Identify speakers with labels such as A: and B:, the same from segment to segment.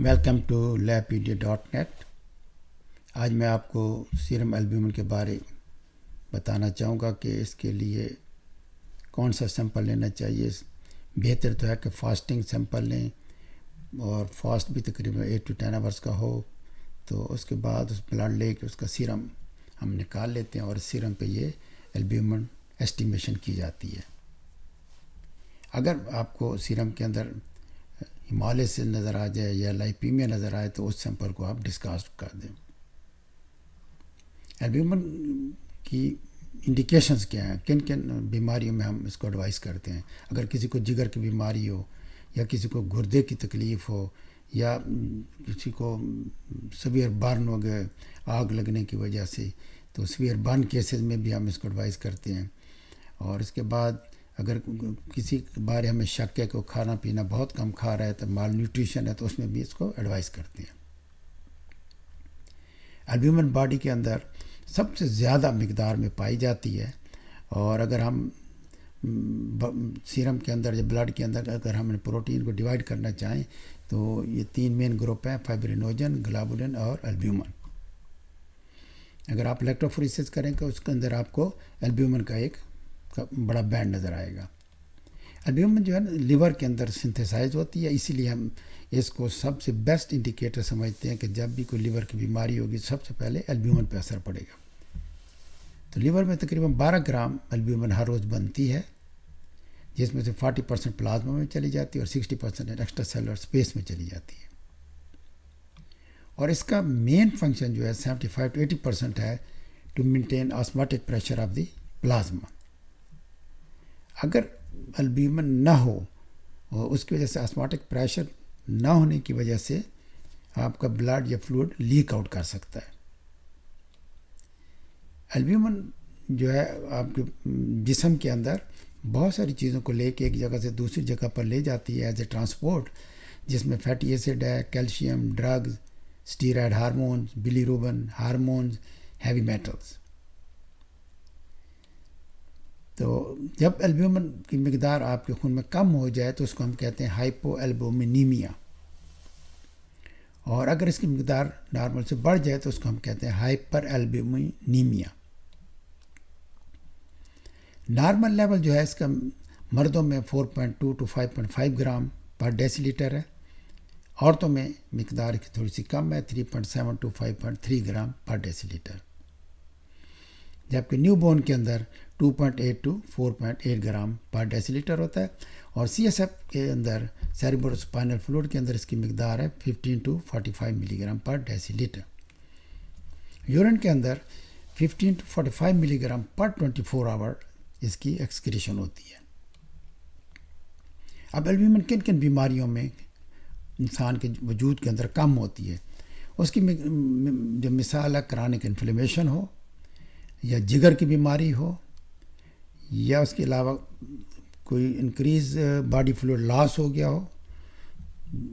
A: Welcome to LabPedia.net۔ آج میں آپ کو سیرم البیومن کے بارے بتانا چاہوں گا کہ اس کے لیے کون سا سیمپل لینا چاہیے۔ بہتر تو ہے کہ فاسٹنگ سیمپل لیں اور فاسٹ بھی تقریباً 8 to 10 آورس کا ہو، تو اس کے بعد اس بلڈ لے کے اس کا سیرم ہم نکال لیتے ہیں اور اس سیرم پہ یہ البیومن ایسٹیمیشن کی جاتی ہے۔ اگر آپ کو سیرم کے اندر ہمالیہ سے نظر آ جائے یا لائپیمیا نظر آئے تو اس سیمپل کو آپ ڈسکارڈ کر دیں۔ البیومن کی انڈیکیشنز کیا ہیں، کن کن بیماریوں میں ہم اس کو ایڈوائز کرتے ہیں۔ اگر کسی کو جگر کی بیماری ہو یا کسی کو گردے کی تکلیف ہو یا کسی کو سیویئر برن ہو گئے آگ لگنے کی وجہ سے، تو سیویئر برن کیسز میں بھی ہم اس کو ایڈوائز کرتے ہیں۔ اور اس کے بعد اگر کسی کے بارے ہمیں شک ہے کہ وہ کھانا پینا بہت کم کھا رہا ہے تو مال نیوٹریشن ہے، تو اس میں بھی اس کو ایڈوائز کرتے ہیں۔ البیومن باڈی کے اندر سب سے زیادہ مقدار میں پائی جاتی ہے، اور اگر ہم سیرم کے اندر یا بلڈ کے اندر اگر ہم پروٹین کو ڈیوائڈ کرنا چاہیں تو یہ 3 مین گروپ ہیں: فائبرینوجن، گلوبولن اور البیومن۔ اگر آپ الیکٹروفوریسس کریں تو اس کے اندر آپ کو البیومن کا ایک بڑا بینڈ نظر آئے گا۔ البیومن جو ہے نا لیور کے اندر سنتھیسائز ہوتی ہے، اسی لیے ہم اس کو سب سے بیسٹ انڈیکیٹر سمجھتے ہیں کہ جب بھی کوئی لیور کی بیماری ہوگی سب سے پہلے البیومن پہ اثر پڑے گا۔ تو لیور میں تقریباً 12 گرام البیومن ہر روز بنتی ہے، جس میں سے 40% پلازما میں چلی جاتی ہے اور 60% ایکسٹرا سیلولر اسپیس میں چلی جاتی ہے۔ اور اس کا مین فنکشن جو ہے 75 to 80% ہے to maintain osmotic pressure of the plasma. اگر البیومن نہ ہو اور اس کی وجہ سے آسماٹک پریشر نہ ہونے کی وجہ سے آپ کا بلڈ یا فلوئڈ لیک آؤٹ کر سکتا ہے۔ البیومن جو ہے آپ کے جسم کے اندر بہت ساری چیزوں کو لے کے ایک جگہ سے دوسری جگہ پر لے جاتی ہے ایز اے ٹرانسپورٹ، جس میں فیٹی ایسڈ ہے، calcium, drugs, steroid hormones, bilirubin hormones, heavy metals. تو جب البیومن کی مقدار آپ کے خون میں کم ہو جائے تو اس کو ہم کہتے ہیں ہائپو البومینیمیا، اور اگر اس کی مقدار نارمل سے بڑھ جائے تو اس کو ہم کہتے ہیں ہائپر البومینیمیا۔ نارمل لیول جو ہے اس کا مردوں میں 4.2 to 5.5 گرام پر ڈیسی لیٹر ہے، عورتوں میں مقدار کی تھوڑی سی کم ہے، 3.7 to 5.3 گرام پر ڈیسی لیٹر، جبکہ نیو بورن کے اندر 2.8 to 4.8 گرام پر ڈیسی لیٹر ہوتا ہے، اور CSF کے اندر سیریبرو اسپائنل فلوئڈ کے اندر اس کی مقدار ہے 15 to 45 ملی گرام پر ڈیسی لیٹر۔ یورین کے اندر 15 to 45 ملی گرام پر 24 آور اس کی ایکسکریشن ہوتی ہے۔ اب البیومن کن کن بیماریوں میں انسان کے وجود کے اندر کم ہوتی ہے، اس کی جو مثال ہے کرونک انفلیمیشن ہو یا جگر کی بیماری ہو، یا اس کے علاوہ کوئی انکریز باڈی فلوئڈ لاس ہو گیا ہو،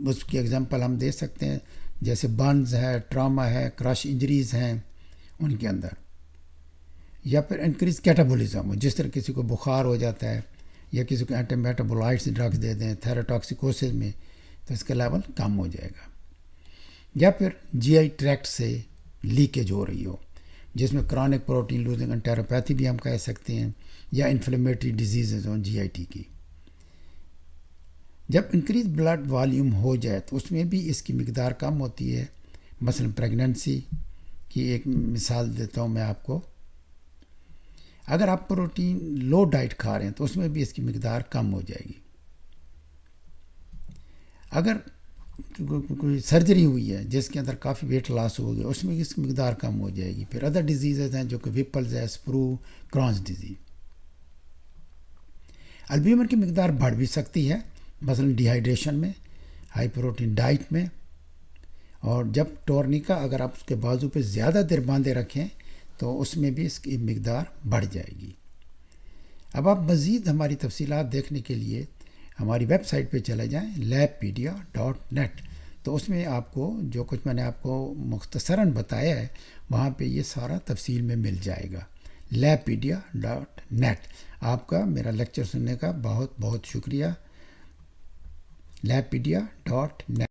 A: اس کی ایگزامپل ہم دے سکتے ہیں جیسے برنز ہے، ٹراما ہے، کرش انجریز ہیں ان کے اندر، یا پھر انکریز کیٹابولزم ہو، جس طرح کسی کو بخار ہو جاتا ہے یا کسی کو اینٹی میٹابولائٹس ڈرگز دے دیں تھیروٹاکسیکوسس میں، تو اس کا لیول کم ہو جائے گا۔ یا پھر GI ٹریکٹ سے لیکیج ہو رہی ہو، جس میں کرونک پروٹین لوزنگ انٹیروپیتھی بھی ہم کہہ سکتے ہیں، یا انفلیمیٹری ڈیزیزز ہوں GIT کی۔ جب انکریز بلڈ والیوم ہو جائے تو اس میں بھی اس کی مقدار کم ہوتی ہے۔ مثلا پریگننسی کی ایک مثال دیتا ہوں میں آپ کو، اگر آپ پروٹین لو ڈائٹ کھا رہے ہیں تو اس میں بھی اس کی مقدار کم ہو جائے گی۔ اگر کوئی سرجری ہوئی ہے جس کے اندر کافی ویٹ لاس ہو گیا، اس میں اس کی مقدار کم ہو جائے گی۔ پھر ادر ڈیزیزز ہیں جو کہ وپلز ہے، اسپرو، کرونز ڈیزیز۔ البیومن کی مقدار بڑھ بھی سکتی ہے، مثلا ڈی ہائیڈریشن میں، ہائی پروٹین ڈائٹ میں، اور جب ٹورنیکا اگر آپ اس کے بازو پہ زیادہ دیر باندھے رکھیں تو اس میں بھی اس کی مقدار بڑھ جائے گی۔ اب آپ مزید ہماری تفصیلات دیکھنے کے لیے ہماری ویب سائٹ پہ چلے جائیں LabPedia.net، تو اس میں آپ کو جو کچھ میں نے آپ کو مختصراً بتایا ہے وہاں پہ یہ سارا تفصیل میں مل جائے گا۔ LabPedia.net۔ آپ کا میرا لیکچر سننے کا بہت بہت شکریہ۔ LabPedia.net